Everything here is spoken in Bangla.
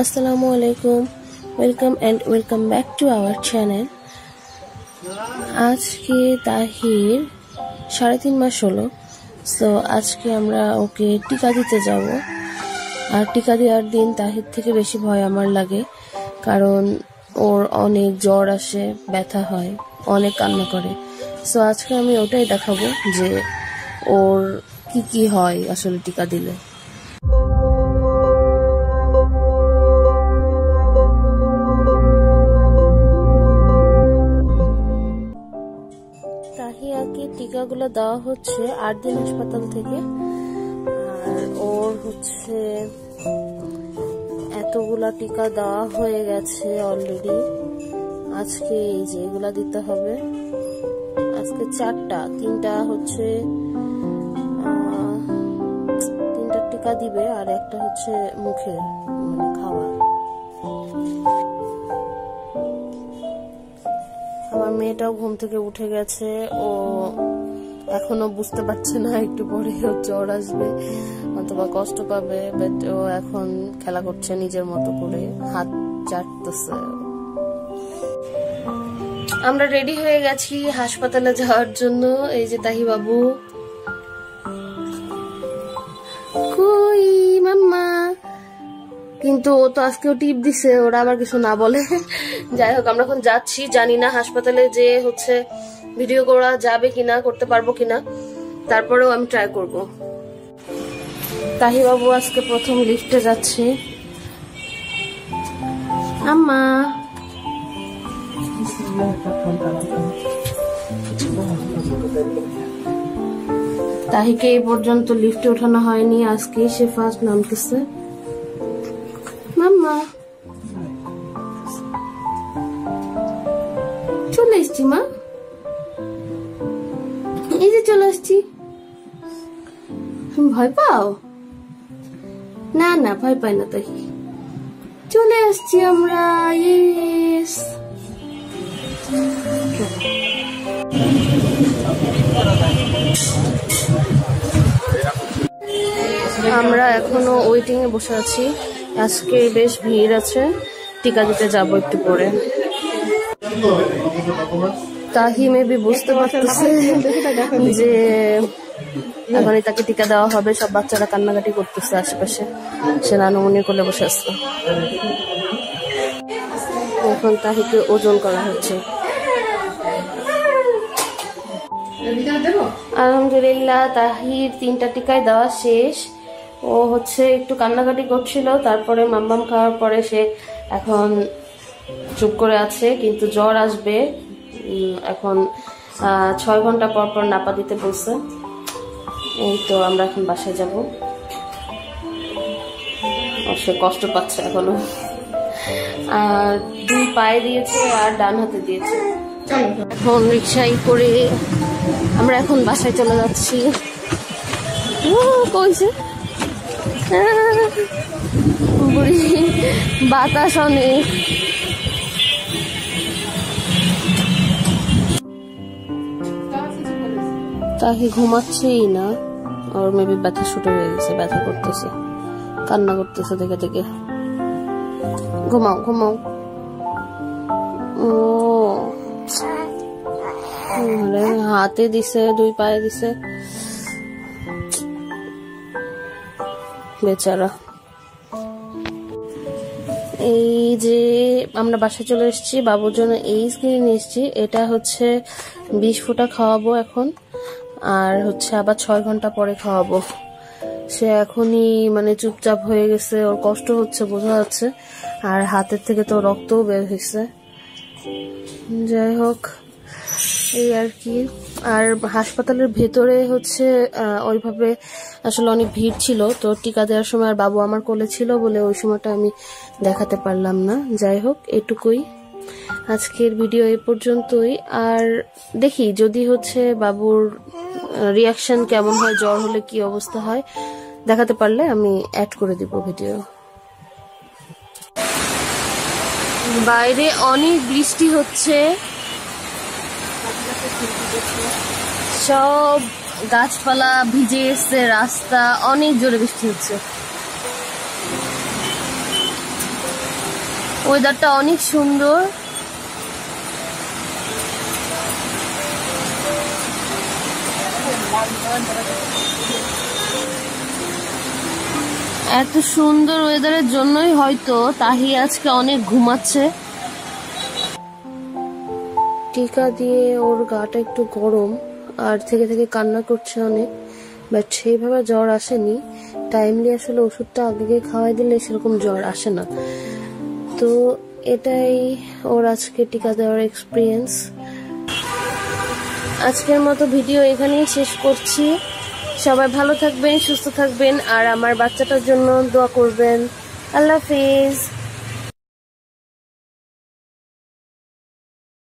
Assalamu alaikum. Welcome back to our channel. আজকে তাহির 3.5 মাস হলো। সো আজকে আমরা ওকে টিকা দিতে যাব। আর টিকা দেওয়ার দিন তাহির থেকে বেশি ভয় আমার লাগে, কারণ ওর অনেক জ্বর আসে, ব্যথা হয়, অনেক কান্না করে। সো আজকে আমি ওটাই দেখাবো যে ওর কি হয় আসলে টিকা দিলে। তাহিয়াকে টিকাগুলো দেওয়া হচ্ছে 8 দিন হাসপাতাল থেকে। আর ওর হচ্ছে এতগুলা টিকা দেওয়া হয়ে গেছে অলরেডি। আজকে এই যে এগুলা দিতে হবে, আজকে 3টা হচ্ছে 3টা টিকা দিবে, আর একটা হচ্ছে মুখে মানে খাওয়া। আমার মেয়েটাও ঘুম থেকে উঠে গেছে, ও এখনো বুঝতে পারছে না একটু পরে ওর জ্বর আসবে অথবা কষ্ট পাবে, বাট ও এখন খেলা করছে নিজের মতো করে, হাত চাটতেছে। আমরা রেডি হয়ে গেছি হাসপাতালে যাওয়ার জন্য। এই যে তাহি বাবু, কই মাম্মা, কিন্তু ও তো আজকেও টিপ দিছে, ওরা আবার কিছু না বলে। যাই হোক, আমরা এখন যাচ্ছি, জানি না হাসপাতালে যে হচ্ছে ভিডিও করা যাবে কিনা, করতে পারবো কিনা, তারপরেও আমি ট্রাই করব। তাহি বাবু আজকে প্রথম লিফটে যাচ্ছে। আম্মা, তাহিকে এই পর্যন্ত লিফটে ওঠানো হয়নি, আজকে সে ফার্স্ট নামতেছে। মাম্মা, চলে এসছি মা, এই যে চলে আসছি। তুমি ভয় পাও? না না, ভয় পাই না তাই, চলে আসছি আমরা। ইয়েস, আমরা এখনো ওয়েটিং এ বসে আছি। আজকে বেশ ভিড় আছে, টিকা দিতে যাবো একটু পরে। তাহি মেবি বুঝতে পারতেছে যে এখনই তাকে টিকা দেওয়া হবে। সব বাচ্চারা কান্নাকাটি করতেছে আশেপাশে, সে নানুমনির কোলে বসে আসছে। এখন তাহিকে ওজন করা হচ্ছে। আলহামদুলিল্লাহ, তাহির 3টা টিকায় দেওয়া শেষ। ও হচ্ছে একটু কান্নাকাটি করছিল, তারপরে মাম্মাম খাওয়ার পরে সে এখন চুপ করে আছে, কিন্তু জ্বর আসবে। এখন 6 ঘন্টা পর পর নাপা দিতে বলছে। এই তো আমরা এখন বাসায় যাব। সে কষ্ট পাচ্ছে এখনো। আর 2 পায়ে দিয়েছে আর ডান হাতে দিয়েছে। এখন রিক্সায় করে আমরা এখন বাসায় চলে যাচ্ছি। কইছে বুড়ি, বাতাস অনেক। তাকে ঘুমাচ্ছেই না, ওর মেবি ব্যথা শুরু হয়ে গেছে, ব্যথা করতেছে, কান্না করতেছে দেখে দেখে। ঘুমাও ঘুমাও। ও হাতে দিছে, 2 পায়ে দিছে, বেচারা। এই যে আমরা বাসায় চলে এসেছি, বাবুর জন্য এই কিনে নিয়ে এসেছি। এটা হচ্ছে 20 ফোঁটা খাওয়াবো এখন, আর হচ্ছে আবার 6 ঘন্টা পরে খাওয়াবো। সে এখনই মানে চুপচাপ হয়ে গেছে, ওর কষ্ট হচ্ছে বোঝা যাচ্ছে, আর হাতের থেকে তো রক্তও বের হয়েছে। যাই হোক, এই আর কি। আর হাসপাতালের ভেতরে হচ্ছে ওইভাবে আসলে অনেক ভিড় ছিল, তো টিকা দেওয়ার সময় আর বাবু আমার কোলে ছিল বলে ওই সময়টা আমি দেখাতে পারলাম না। যাই হোক, এটুকুই আজকের ভিডিও, এই পর্যন্তই। আর দেখি যদি হচ্ছে বাবুর রিয়াকশন কেমন হয়, জ্বর হলে কি অবস্থা হয়, দেখাতে পারলে আমি অ্যাড করে দিব ভিডিও। বাইরে অনেক বৃষ্টি হচ্ছে, সব গাছপালা ভিজে এসছে, রাস্তা অনেক জোরে বৃষ্টি হচ্ছে। ওয়েদারটা অনেক সুন্দর। এত সুন্দর ওয়েদারের জন্যই হয়তো তাহি আজকে অনেক ঘুমাচ্ছে। টিকা দিয়ে ওর গাটা একটু গরম আর থেকে থেকে কান্না করছে অনেক, বাট সেইভাবে জ্বর আসেনি। টাইমলি আসলে ওষুধটা আগে খাওয়াই দিলে সেরকম জ্বর আসে না। তো এটাই ওর আজকে টিকা দেওয়ার এক্সপিরিয়েন্স। আজকের মতো ভিডিও এখানেই শেষ করছি। সবাই ভালো থাকবেন, সুস্থ থাকবেন, আর আমার বাচ্চাটার জন্য দোয়া করবেন। আল্লাহ হাফেজ।